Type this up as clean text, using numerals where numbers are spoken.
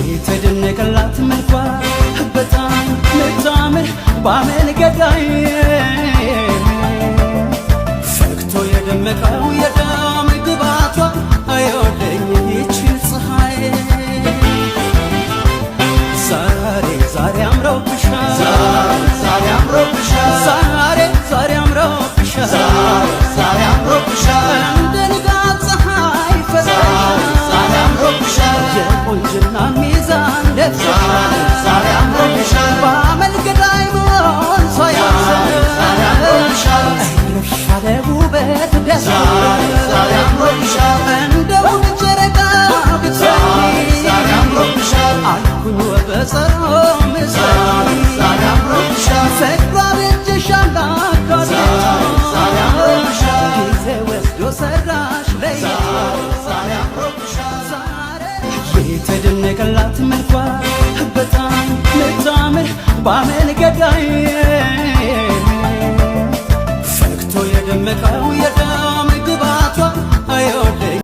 የተደነቀላት መልኳ በጣም ምታምር ባመል ገዳይ ፈክቶ የደመቀው የደም ግባቷ አይወደኝ ይችል ፀሐይ ዛሬ አምሮብሻል ዛሬ አምሮብሻል ዛሬ አምሮብሻል እንደ ንጋት ፀሐይ ፈዘሻል ዛሬ አምሮብሻል የቆንጅና ሚዛን ደፍተሻል ዛሬ አምሮብሻል ባመል ገዳይ መሆን ሳያንስሽ ዛሬ አምሮብሻል ረሻለ ውበት ደስታል ዛሬ አምሮብሻል እንደው ጨረቃ ብትሰኝ ዛሬ አምሮብሻል አልኩኝ ወበጸሮ ምሰኝ ዛሬ አምሮብሻል ፍቅሯ ብትሻል አካል ዛሬ አምሮብሻል ጊዜ ወስዶ ሰራሽ ለይ ዛሬ አምሮብሻል የተደነቀላት መልኳ በጣም ምታምር ባመል ገዳይ ፈክቶ የደመቀው